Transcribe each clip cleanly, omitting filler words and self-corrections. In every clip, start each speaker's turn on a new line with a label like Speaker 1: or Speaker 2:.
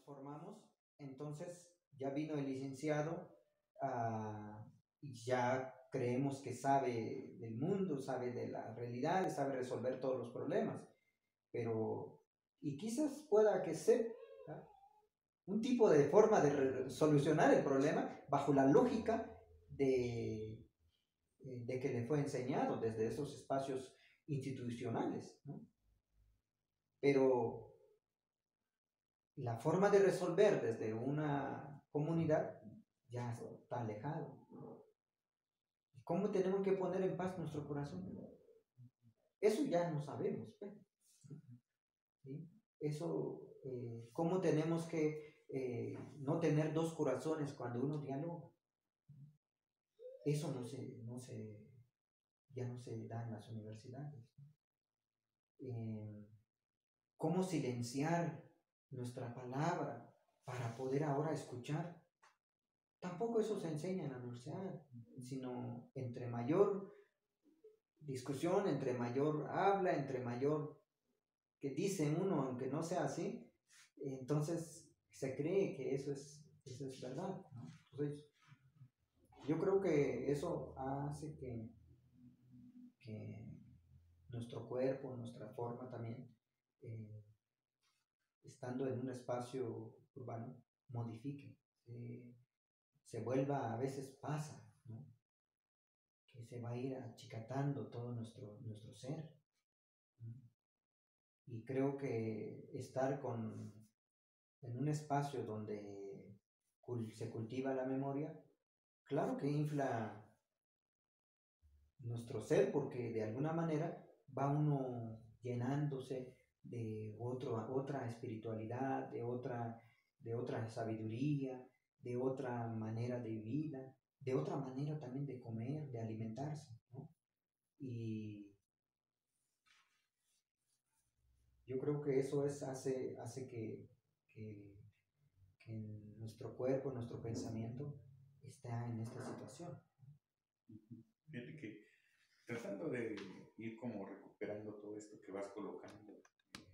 Speaker 1: formamos, entonces ya vino el licenciado, y ya creemos que sabe del mundo, sabe de la realidad, sabe resolver todos los problemas, pero, y quizás pueda que sea un tipo de forma de solucionar el problema bajo la lógica de que le fue enseñado desde esos espacios institucionales, ¿no? Pero la forma de resolver desde una comunidad ya está alejado. ¿Cómo tenemos que poner en paz nuestro corazón? Eso ya no sabemos, pues, ¿sí? Eso, ¿cómo tenemos que no tener dos corazones cuando uno dialoga? Eso ya no se da en las universidades. ¿Cómo silenciar nuestra palabra para poder ahora escuchar? Tampoco eso se enseña en la universidad, sino entre mayor discusión, entre mayor habla, entre mayor que dice uno, aunque no sea así, entonces se cree que eso es verdad, ¿no? Entonces, yo creo que eso hace que nuestro cuerpo, nuestra forma también, eh, estando en un espacio urbano, modifique, se vuelva, a veces pasa, ¿no? Que se va a ir achicatando todo nuestro ser, ¿no? Y creo que estar en un espacio donde se cultiva la memoria, claro que infla nuestro ser porque de alguna manera va uno llenándose de otra espiritualidad, de otra sabiduría, de otra manera de vida, de otra manera también de comer, de alimentarse, ¿no? Y yo creo que eso hace que nuestro cuerpo, nuestro pensamiento está en esta situación.
Speaker 2: Fíjate que tratando de ir como recuperando todo esto que vas colocando,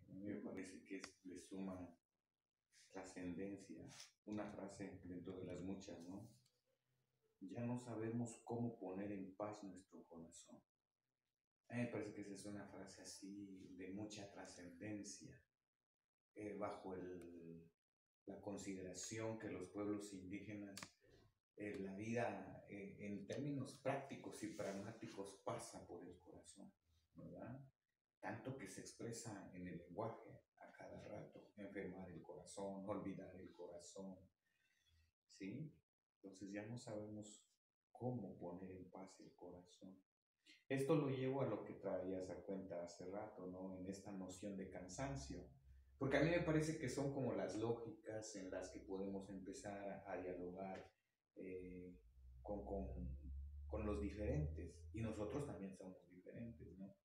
Speaker 2: a mí me parece que es de suma trascendencia una frase dentro de las muchas, ¿no? Ya no sabemos cómo poner en paz nuestro corazón. A mí me parece que esa es una frase así de mucha trascendencia, bajo la consideración que los pueblos indígenas, la vida en términos prácticos y pragmáticos pasa por el corazón, ¿verdad? Tanto que se expresa en el lenguaje a cada rato, enfermar el corazón, olvidar el corazón, ¿sí? Entonces ya no sabemos cómo poner en paz el corazón. Esto lo llevo a lo que traías a cuenta hace rato, ¿no? En esta noción de cansancio. Porque a mí me parece que son como las lógicas en las que podemos empezar a dialogar eh, con, con, con los diferentes. Y nosotros también somos diferentes, ¿no?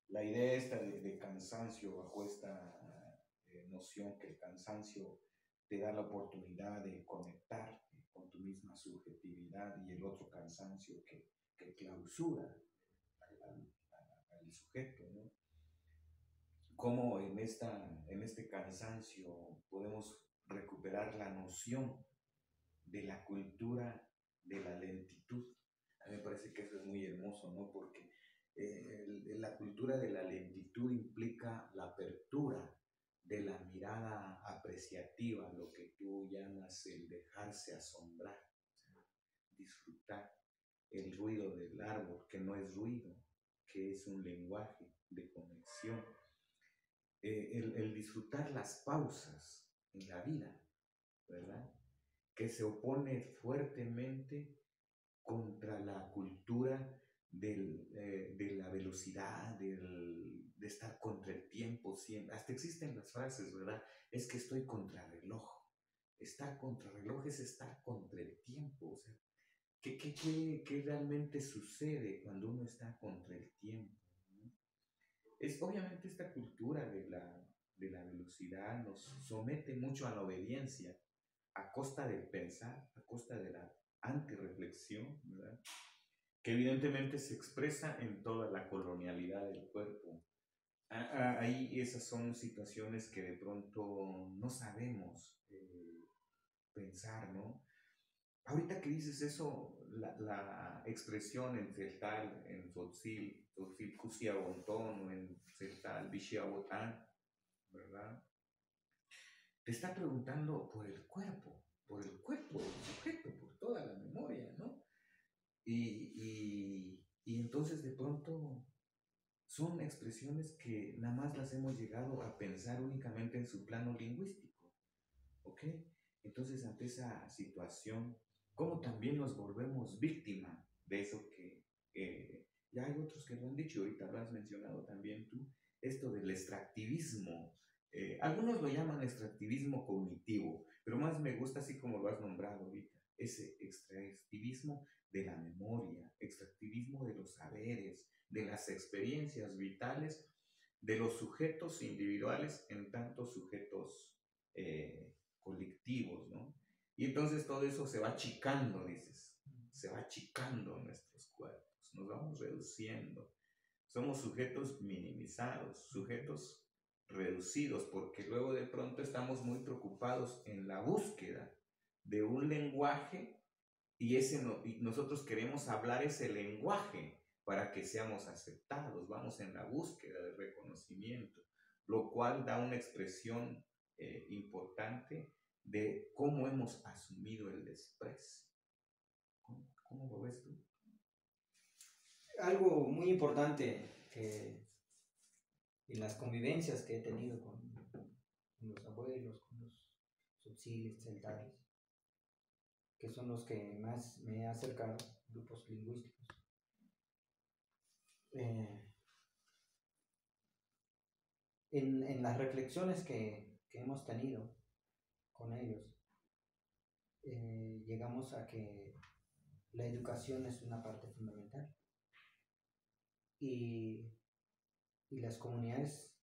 Speaker 2: La idea esta de cansancio, bajo esta noción que el cansancio te da la oportunidad de conectar con tu misma subjetividad, y el otro cansancio que clausura al sujeto, ¿no? Cómo en este cansancio podemos recuperar la noción de la cultura de la lentitud. A mí me parece que eso es muy hermoso, ¿no? Porque la cultura de la lentitud implica la apertura de la mirada apreciativa, lo que tú llamas el dejarse asombrar, o sea, disfrutar el ruido del árbol, que no es ruido, que es un lenguaje de conexión, el disfrutar las pausas en la vida, ¿verdad? Que se opone fuertemente contra la cultura de la velocidad, de estar contra el tiempo siempre. Hasta existen las frases, ¿verdad? Es que estoy contra reloj. Estar contra reloj es estar contra el tiempo. O sea, ¿qué realmente sucede cuando uno está contra el tiempo? ¿No? Es obviamente esta cultura de la velocidad nos somete mucho a la obediencia, a costa del pensar, a costa de la antirreflexión, ¿verdad? Que evidentemente se expresa en toda la colonialidad del cuerpo. Ahí esas son situaciones que de pronto no sabemos pensar, ¿no? Ahorita que dices eso, la expresión en celtal, en tzotzil, tzotzil cusiabontón o en celtal bichiabotán, ¿verdad? Te está preguntando por el cuerpo del sujeto, por toda la memoria, ¿no? Y entonces de pronto son expresiones que nada más las hemos llegado a pensar únicamente en su plano lingüístico, ¿ok? Entonces ante esa situación, ¿cómo también nos volvemos víctima de eso que ya hay otros que lo han dicho, ahorita lo has mencionado también tú, esto del extractivismo? Algunos lo llaman extractivismo cognitivo, pero más me gusta así como lo has nombrado ahorita, ese extractivismo de la memoria, extractivismo de los saberes, de las experiencias vitales, de los sujetos individuales en tantos sujetos colectivos, ¿no? Y entonces todo eso se va achicando, dices, se va achicando nuestros cuerpos, nos vamos reduciendo. Somos sujetos minimizados, sujetos reducidos, porque luego de pronto estamos muy preocupados en la búsqueda de un lenguaje y nosotros queremos hablar ese lenguaje para que seamos aceptados. Vamos en la búsqueda de reconocimiento, lo cual da una expresión importante de cómo hemos asumido el desprecio. ¿Cómo lo ves tú?
Speaker 1: Algo muy importante que en las convivencias que he tenido con los abuelos, con los subsiles, celtales, que son los que más me he acercado, grupos lingüísticos. En las reflexiones que hemos tenido con ellos, llegamos a que la educación es una parte fundamental y las comunidades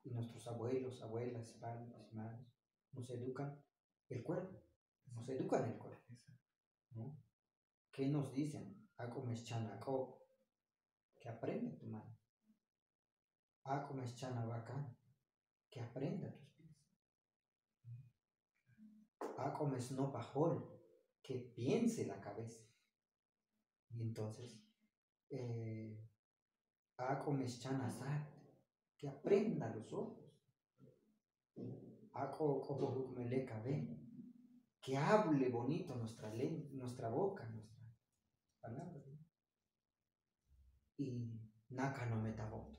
Speaker 1: y nuestros abuelos, abuelas, padres y madres nos educan el cuerpo, nos educan el cuerpo, ¿no? ¿Qué nos dicen? Acomes chanaco, que aprende tu mano. Acomes chanabacán, que aprenda tus pies. Acomes no pajol, que piense la cabeza. Y entonces, acomes chanazat, que aprenda los ojos. Ako cojojucmeleca ve, que hable bonito nuestra boca, nuestras palabras. Y naka no metaboto.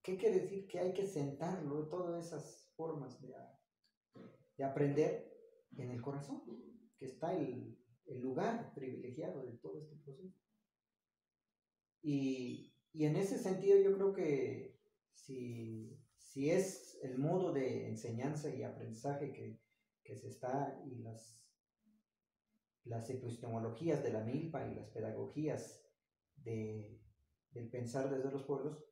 Speaker 1: ¿Qué quiere decir? Que hay que sentarlo, todas esas formas de aprender en el corazón, que está el lugar privilegiado de todo este proceso. Y en ese sentido yo creo que si es el modo de enseñanza y aprendizaje que se está, y las epistemologías de la milpa y las pedagogías del pensar desde los pueblos,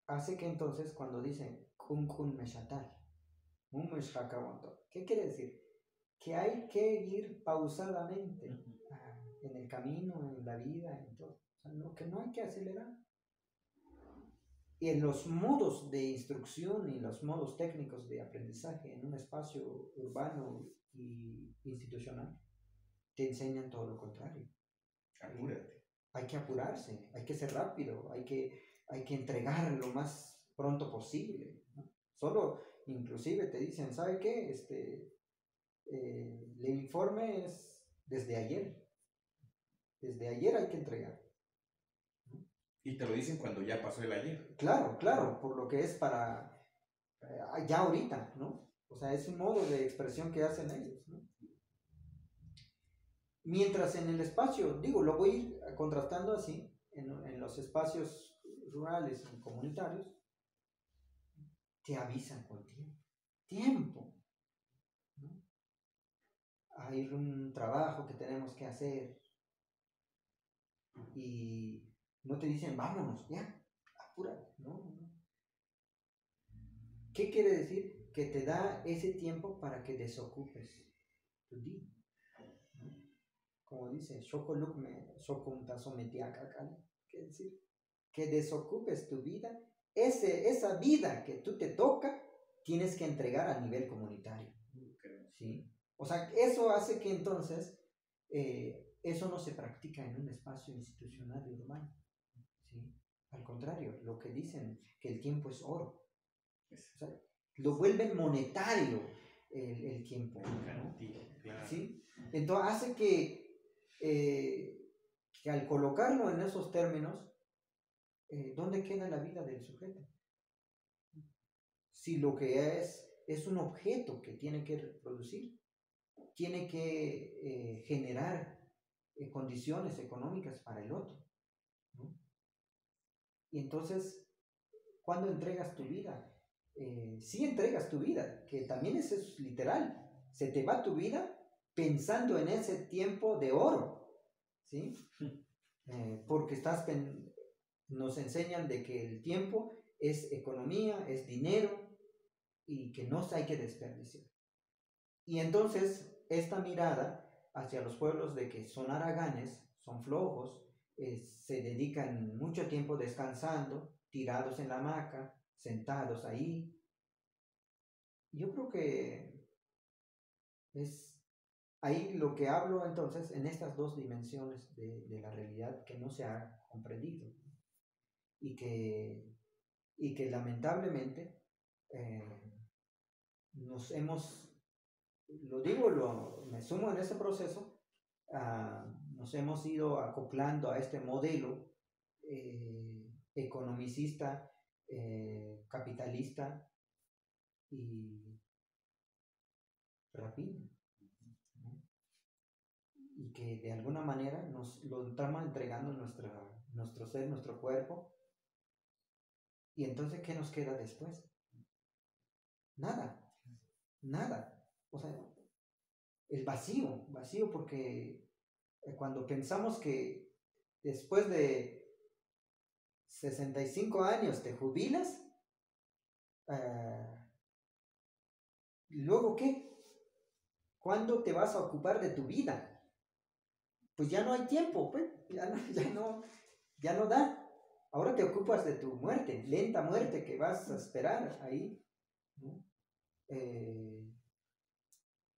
Speaker 1: hace que entonces cuando dicen kun kun meshatal, ¿qué quiere decir? Que hay que ir pausadamente en el camino, en la vida, en todo. O sea, que no hay que acelerar. Y en los modos de instrucción y los modos técnicos de aprendizaje en un espacio urbano y institucional, te enseñan todo lo contrario.
Speaker 2: Apúrate.
Speaker 1: Hay que apurarse, hay que ser rápido, hay que entregar lo más pronto posible, ¿no? Solo, inclusive te dicen, ¿sabe qué? El informe es desde ayer. Desde ayer hay que entregar.
Speaker 2: Y te lo dicen cuando ya pasó el ayer.
Speaker 1: Claro, por lo que es para ya ahorita, ¿no? O sea, es un modo de expresión que hacen ellos, ¿no? Mientras en el espacio, digo, lo voy a ir contrastando así, en los espacios rurales y comunitarios, te avisan con tiempo, ¿no? Hay un trabajo que tenemos que hacer y no te dicen, vámonos, ya, apúrate, ¿no? ¿Qué quiere decir? Que te da ese tiempo para que desocupes tu día, ¿no? Como dice, quiere decir que desocupes tu vida, esa vida que tú te toca, tienes que entregar a nivel comunitario. ¿sí? O sea, eso hace que entonces eso no se practica en un espacio institucional y urbano, ¿sí? Al contrario, lo que dicen, que el tiempo es oro. O sea, lo vuelven monetario el tiempo, ¿no? ¿Sí? Entonces hace que al colocarlo en esos términos, ¿dónde queda la vida del sujeto? Si lo que es un objeto que tiene que reproducir, tiene que generar condiciones económicas para el otro, ¿no? Y entonces, ¿cuándo entregas tu vida? Sí entregas tu vida, que también es literal. Se te va tu vida pensando en ese tiempo de oro, ¿sí? Porque nos enseñan de que el tiempo es economía, es dinero y que no hay que desperdiciar. Y entonces esta mirada hacia los pueblos de que son haraganes, son flojos, se dedican mucho tiempo descansando, tirados en la hamaca, sentados ahí. Yo creo que es ahí lo que hablo entonces en estas dos dimensiones de la realidad que no se ha comprendido y que lamentablemente nos hemos, lo digo, me sumo en ese proceso, nos hemos ido acoplando a este modelo economicista, capitalista y rapino, ¿no? Y que de alguna manera nos lo estamos entregando nuestro ser, nuestro cuerpo, y entonces ¿qué nos queda después? Nada, nada. O sea, el vacío porque cuando pensamos que después de 65 años te jubilas, ¿luego qué? ¿Cuándo te vas a ocupar de tu vida? Pues ya no hay tiempo, pues, ya no da. Ahora te ocupas de tu muerte, lenta muerte que vas a esperar ahí, ¿no?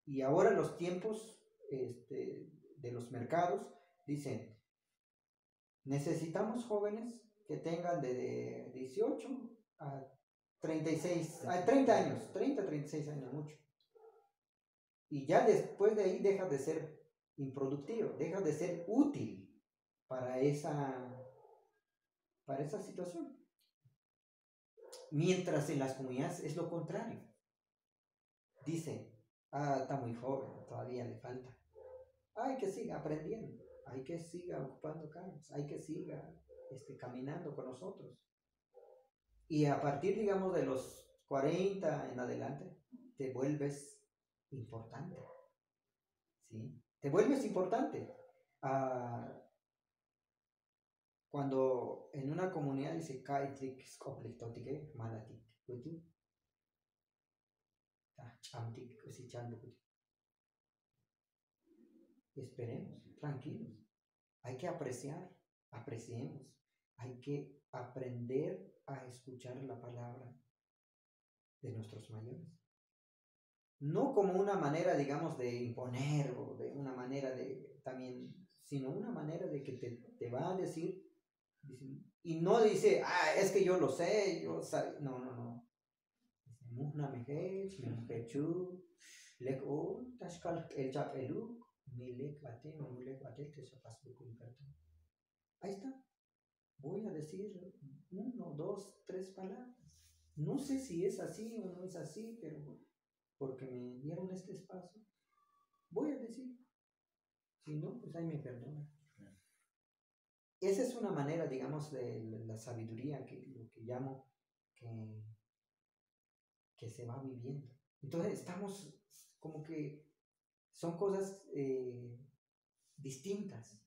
Speaker 1: Y ahora los tiempos de los mercados dicen, necesitamos jóvenes que tengan de 18 a 36, a 30 años, 30, 36 años mucho. Y ya después de ahí dejas de ser improductivo, dejas de ser útil para esa situación. Mientras en las comunidades es lo contrario. Dicen, está muy joven, todavía le falta. Hay que siga aprendiendo, hay que siga ocupando cargos, hay que siga caminando con nosotros. Y a partir, digamos, de los 40 en adelante, te vuelves importante, ¿sí? Te vuelves importante. Cuando en una comunidad dice, Kaitrik Skoplik Malatik, esperemos, tranquilos. Hay que apreciemos. Hay que aprender a escuchar la palabra de nuestros mayores. No como una manera, digamos, de imponer o de una manera de también, sino una manera de que te va a decir, y no dice, es que yo lo sé, no, no, no. Muhna mejech, mechu, lek o, tashkal el chap elu, milek bate, mulek bate, te sopas ahí está. Voy a decir 1, 2, 3 palabras. No sé si es así o no es así, pero porque me dieron este espacio, voy a decir. Si no, pues ahí me perdona. Esa es una manera, digamos, de la sabiduría, que lo que llamo que se va viviendo. Entonces estamos como que son cosas distintas,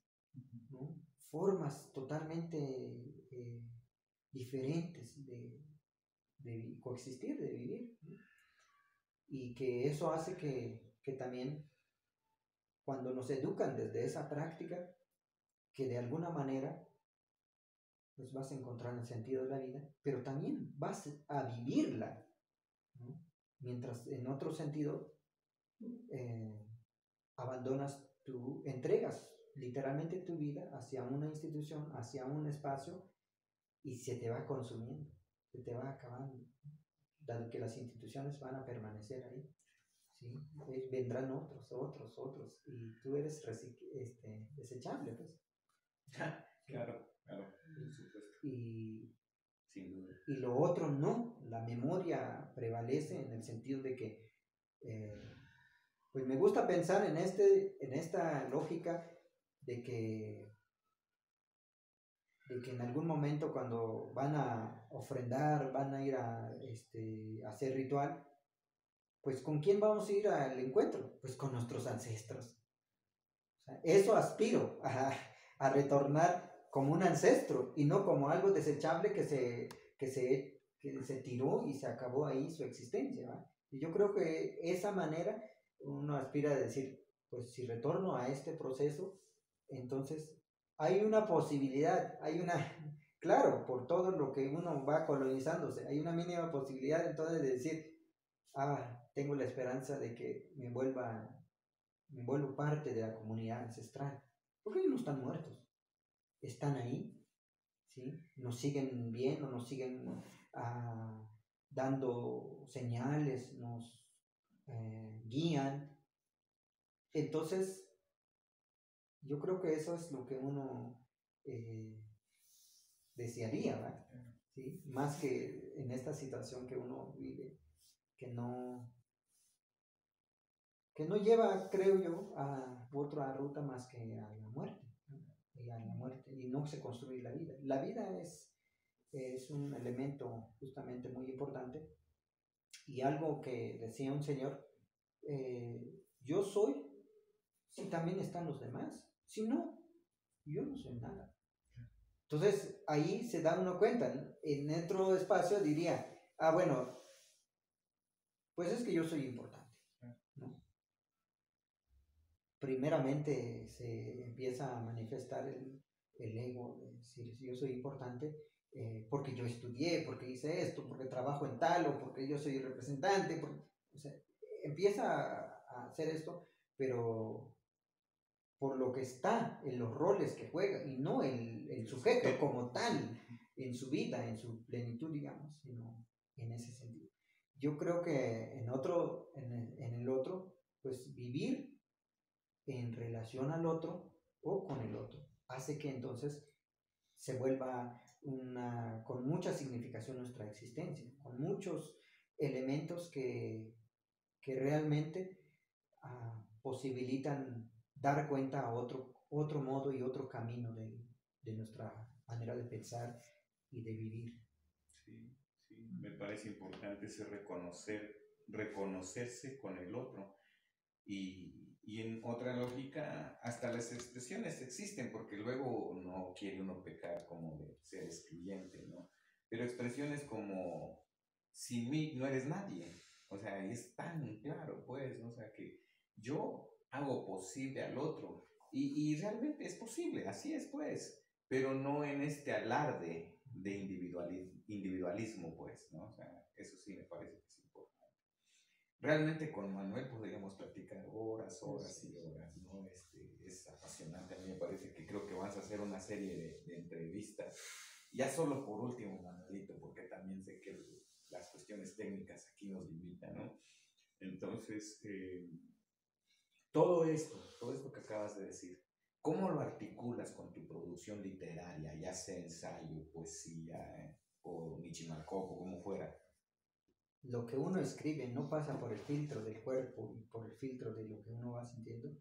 Speaker 1: ¿no? Formas totalmente diferentes de coexistir, de vivir, ¿no? Y que eso hace que también cuando nos educan desde esa práctica, que de alguna manera pues vas a encontrar el sentido de la vida, pero también vas a vivirla, ¿no? Mientras en otro sentido eh, entregas literalmente tu vida hacia una institución, hacia un espacio y se te va consumiendo, se te va acabando, dado que las instituciones van a permanecer ahí. ¿Sí? Vendrán otros, y tú eres desechable, pues.
Speaker 2: Claro, claro, por supuesto.
Speaker 1: Y,
Speaker 2: Sin duda.
Speaker 1: y lo otro no, la memoria prevalece en el sentido de que, pues me gusta pensar en esta lógica de que en algún momento cuando van a ofrendar, van a ir a hacer ritual, pues ¿con quién vamos a ir al encuentro? Pues con nuestros ancestros. O sea, eso aspiro a retornar como un ancestro y no como algo desechable que se tiró y se acabó ahí su existencia, ¿va? Y yo creo que esa manera uno aspira a decir, pues si retorno a este proceso, entonces hay una posibilidad, claro, por todo lo que uno va colonizándose, hay una mínima posibilidad entonces de decir, tengo la esperanza de que me vuelvo parte de la comunidad ancestral, porque ellos no están muertos, están ahí, ¿sí? Nos siguen viendo, nos siguen dando señales, nos guían. Entonces, yo creo que eso es lo que uno eh, desearía, ¿verdad? ¿Sí? Más que en esta situación que uno vive, que no, que no lleva, creo yo, a otra ruta más que a la muerte, ¿no? Y a la muerte, y no se construye la vida. La vida es un elemento justamente muy importante y algo que decía un señor, yo soy si también están los demás, si no, yo no soy nada. Entonces ahí se da uno cuenta, ¿no? En otro espacio diría, bueno, pues es que yo soy importante, ¿no? Primeramente se empieza a manifestar el ego, de decir, si yo soy importante, porque yo estudié, porque hice esto, porque trabajo en tal, o porque yo soy representante, o sea, empieza a hacer esto, pero por lo que está en los roles que juega, y no el sujeto como tal, en su vida, en su plenitud, digamos, sino en ese sentido. Yo creo que en el otro, pues vivir en relación al otro o con el otro, hace que entonces se vuelva con mucha significación nuestra existencia, con muchos elementos que realmente posibilitan dar cuenta a otro modo y otro camino de nuestra manera de pensar y de vivir.
Speaker 2: Sí, sí, me parece importante ese reconocerse con el otro. Y en otra lógica, hasta las expresiones existen, porque luego no quiere uno pecar como de ser excluyente, ¿no? Pero expresiones como, sin mí no eres nadie, o sea, es tan claro, pues, ¿no? O sea, que yo hago posible al otro, y realmente es posible, así es, pues, pero no en este alarde de individualismo, pues, ¿no? O sea, eso sí me parece que es importante. Realmente con Manuel podríamos platicar horas, horas y horas, ¿no? Es apasionante, a mí me parece que creo que vas a hacer una serie de entrevistas. Ya solo por último, Manuelito, porque también sé que las cuestiones técnicas aquí nos limitan, ¿no? Entonces, todo esto que acabas de decir, ¿cómo lo articulas con tu producción literaria, ya sea ensayo, poesía, o Michimalcopo, como fuera?
Speaker 1: Lo que uno escribe no pasa por el filtro del cuerpo y por el filtro de lo que uno va sintiendo,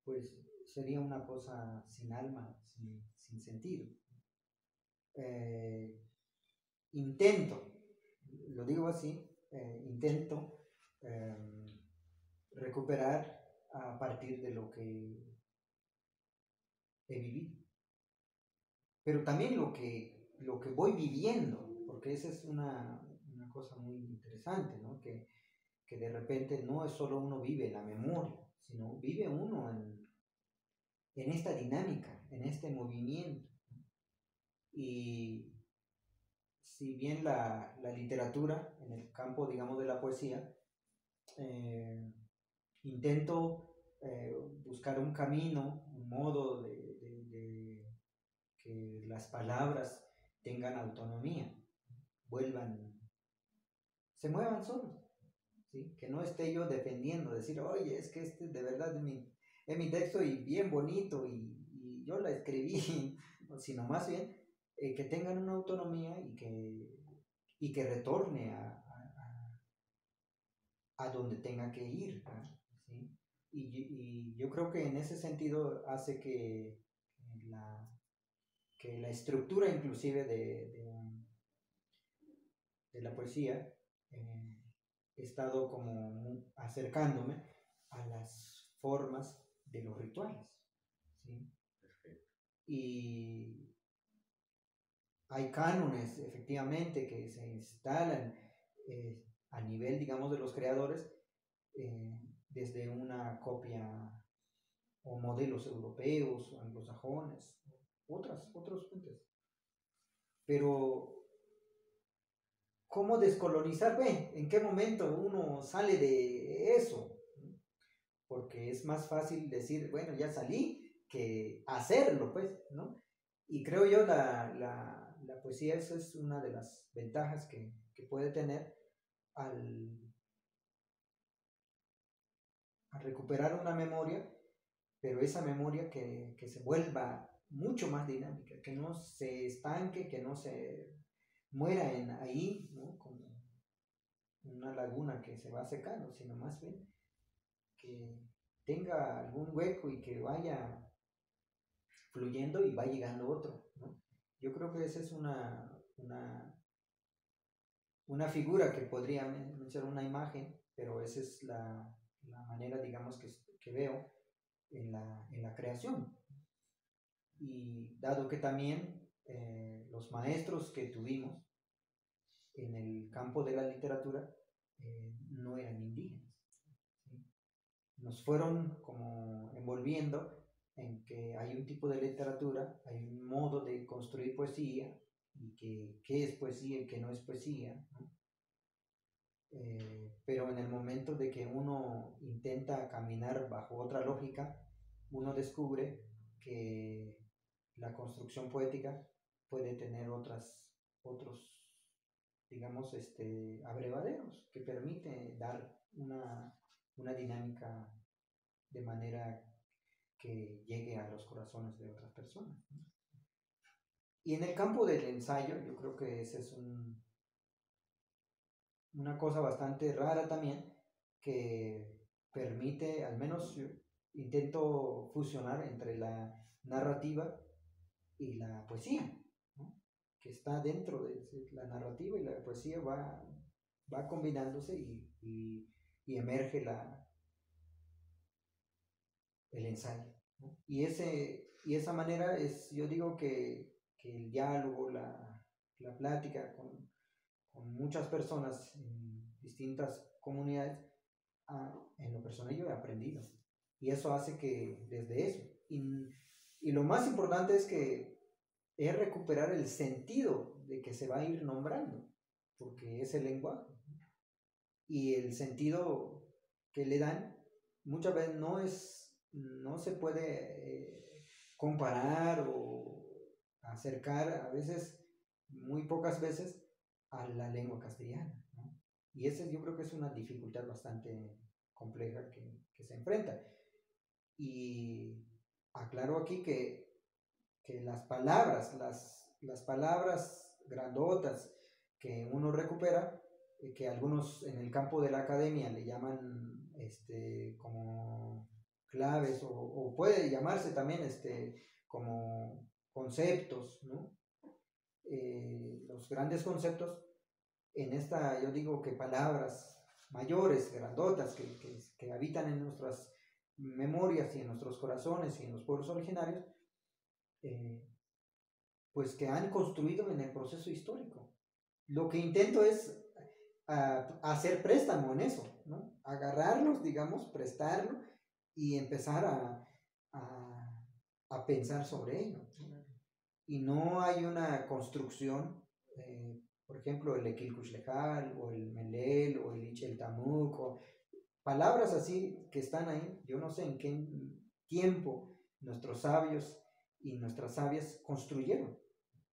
Speaker 1: pues sería una cosa sin alma, sin sentido. Eh, intento, lo digo así, intento recuperar a partir de lo que he vivido, pero también lo que voy viviendo, porque esa es una cosa muy interesante, ¿no? Que de repente no es solo uno vive en la memoria, sino vive uno en esta dinámica, en este movimiento. Y si bien la literatura, en el campo, digamos, de la poesía, eh, intento buscar un camino, un modo que las palabras tengan autonomía, se muevan solos, ¿sí? Que no esté yo defendiendo, decir, oye, es que este de verdad es mi texto y bien bonito y yo la escribí, sino más bien que tengan una autonomía y que retorne a donde tenga que ir, ¿no? ¿Sí? Y yo creo que en ese sentido hace la, que la estructura inclusive de la poesía he estado como acercándome a las formas de los rituales, ¿sí? Y hay cánones efectivamente que se instalan a nivel, digamos, de los creadores desde una copia o modelos europeos, anglosajones, otros fuentes. Pero, ¿cómo descolonizar? ¿Ve? ¿En qué momento uno sale de eso? Porque es más fácil decir, bueno, ya salí, que hacerlo, pues, ¿no? Y creo yo la poesía, esa es una de las ventajas que puede tener al, al recuperar una memoria, pero esa memoria que se vuelva mucho más dinámica, que no se estanque, que no se muera ahí, ¿no? Como una laguna que se va secando, sino más bien que tenga algún hueco y que vaya fluyendo y va llegando otro, ¿no? Yo creo que esa es una figura que podría ser una imagen, pero esa es la manera, digamos, que veo en la creación. Y dado que también los maestros que tuvimos en el campo de la literatura no eran indígenas, ¿sí? Nos fueron como envolviendo en que hay un tipo de literatura, hay un modo de construir poesía, y que qué es poesía y qué no es poesía, ¿no? Pero en el momento de que uno intenta caminar bajo otra lógica, uno descubre que la construcción poética puede tener otros, digamos, abrevaderos que permite dar una dinámica de manera que llegue a los corazones de otras personas, ¿no? Y en el campo del ensayo, yo creo que esa es una cosa bastante rara también, que permite, al menos yo intento fusionar entre la narrativa y la poesía, ¿no? Que está dentro de la narrativa y la poesía va combinándose y emerge el ensayo, ¿no? Y esa manera es, yo digo que el diálogo, la plática con muchas personas en distintas comunidades, en lo personal yo he aprendido. Y eso hace que desde eso. Y lo más importante es que es recuperar el sentido de que se va a ir nombrando, porque es el lenguaje. Y el sentido que le dan muchas veces no se puede comparar o acercar, a veces, muy pocas veces, a la lengua castellana, ¿no? Y esa yo creo que es una dificultad bastante compleja que se enfrenta. Y aclaro aquí que las palabras grandotas que uno recupera, que algunos en el campo de la academia le llaman como claves o puede llamarse también como conceptos, ¿no? Los grandes conceptos, en esta yo digo que palabras mayores, grandotas, que habitan en nuestras memorias y en nuestros corazones y en los pueblos originarios, eh, pues que han construido en el proceso histórico. Lo que intento es hacer préstamo en eso, ¿no? Agarrarlos, digamos, prestarlo y empezar a pensar sobre ello, ¿no? Y no hay una construcción, por ejemplo, el Equilcush Lejal, o el Melel, o el Ichel Tamuk, palabras así que están ahí, yo no sé en qué tiempo nuestros sabios y nuestras sabias construyeron,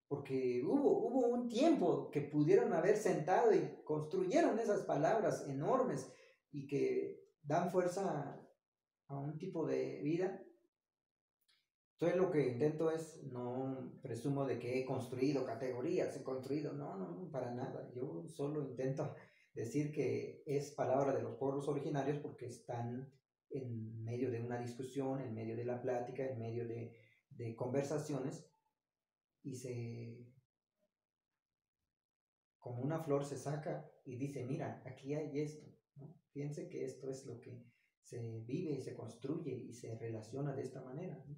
Speaker 1: porque hubo un tiempo que pudieron haber sentado y construyeron esas palabras enormes y que dan fuerza a un tipo de vida. Entonces lo que intento es, no presumo de que he construido categorías, no, para nada. Yo solo intento decir que es palabra de los pueblos originarios porque están en medio de una discusión, en medio de la plática, en medio de conversaciones y como una flor se saca y dice, mira, aquí hay esto, ¿no? Fíjense que esto es lo que se vive y se construye y se relaciona de esta manera, ¿no?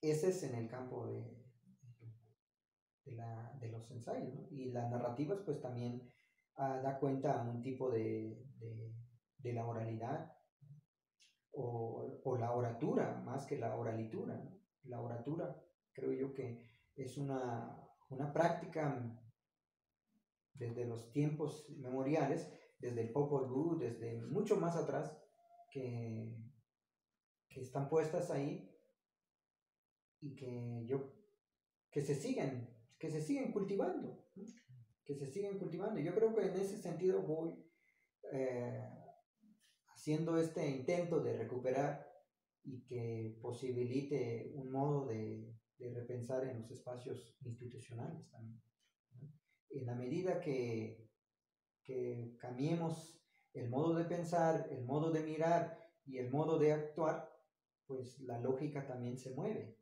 Speaker 1: Ese es en el campo de los ensayos, ¿no? Y las narrativas pues también da cuenta a un tipo de la oralidad o la oratura más que la oralitura, ¿no? La oratura creo yo que es una práctica desde los tiempos memoriales, desde el Popol Vuh, desde mucho más atrás, que, que están puestas ahí y que se siguen cultivando, ¿no? Que se siguen cultivando. Yo creo que en ese sentido voy eh, haciendo este intento de recuperar y que posibilite un modo de repensar en los espacios institucionales también, ¿no? En la medida que cambiemos el modo de pensar, el modo de mirar y el modo de actuar, pues la lógica también se mueve.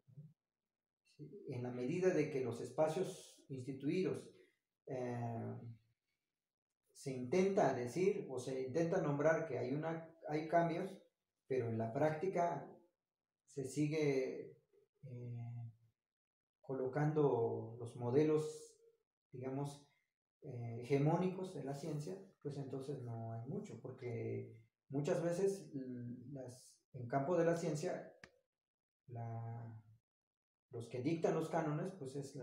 Speaker 1: ¿Sí? En la medida de que los espacios instituidos eh, se intenta decir o se intenta nombrar que hay cambios, pero en la práctica se sigue colocando los modelos, digamos, hegemónicos de la ciencia, pues entonces no hay mucho, porque muchas veces en campo de la ciencia, los que dictan los cánones, pues es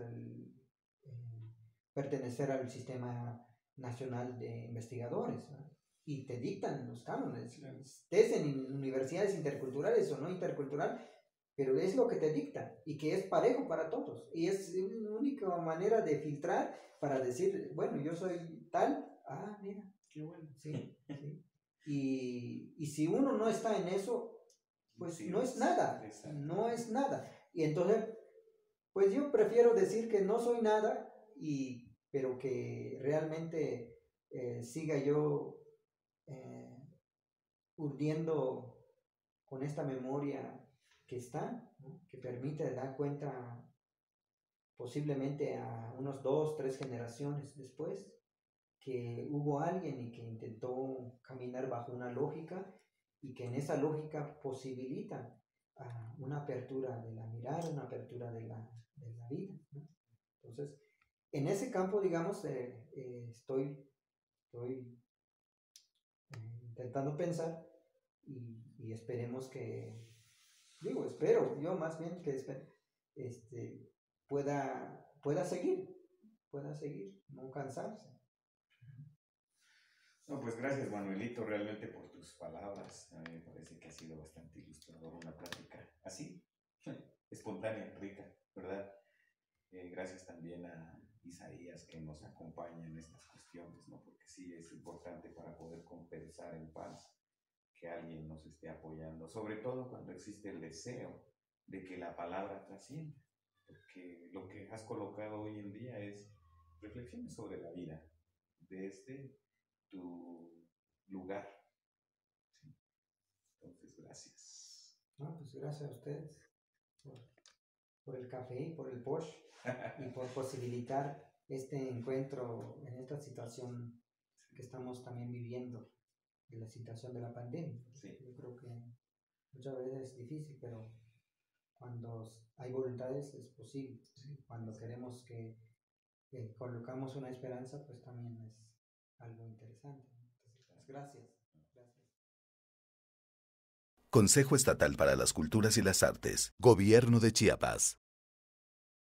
Speaker 1: pertenecer al sistema nacional de investigadores, ¿no? Y te dictan los cánones, estés en universidades interculturales o no intercultural, pero es lo que te dicta y que es parejo para todos. Y es una única manera de filtrar para decir, bueno, yo soy tal, mira, qué bueno, sí, sí. Y si uno no está en eso, pues sí, no es nada, no es nada. Y entonces, pues yo prefiero decir que no soy nada, pero que realmente siga yo urdiendo con esta memoria que está, ¿no? Que permite dar cuenta posiblemente a unos 2, 3 generaciones después, que hubo alguien y que intentó caminar bajo una lógica y que en esa lógica posibilita una apertura de la mirada, una apertura de la vida, ¿no? Entonces, en ese campo, digamos, estoy intentando pensar y esperemos espero yo más bien que pueda seguir, no cansarse.
Speaker 2: No, pues gracias, Manuelito, realmente por tus palabras. A mí me parece que ha sido bastante ilustrador una plática así, espontánea, rica, ¿verdad? Gracias también a Isaías que nos acompaña en estas cuestiones, ¿no? Porque sí es importante para poder conversar en paz que alguien nos esté apoyando, sobre todo cuando existe el deseo de que la palabra trascienda, porque lo que has colocado hoy en día es reflexiones sobre la vida desde tu lugar. ¿Sí? Entonces, gracias.
Speaker 1: No, pues gracias a ustedes por el café, por el Porsche y por posibilitar este encuentro en esta situación que estamos también viviendo, de la situación de la pandemia.
Speaker 2: Sí.
Speaker 1: Yo creo que muchas veces es difícil, pero cuando hay voluntades es posible. Sí. Cuando queremos que colocamos una esperanza, pues también es algo interesante. Entonces, pues gracias.
Speaker 3: Consejo Estatal para las Culturas y las Artes, Gobierno de Chiapas.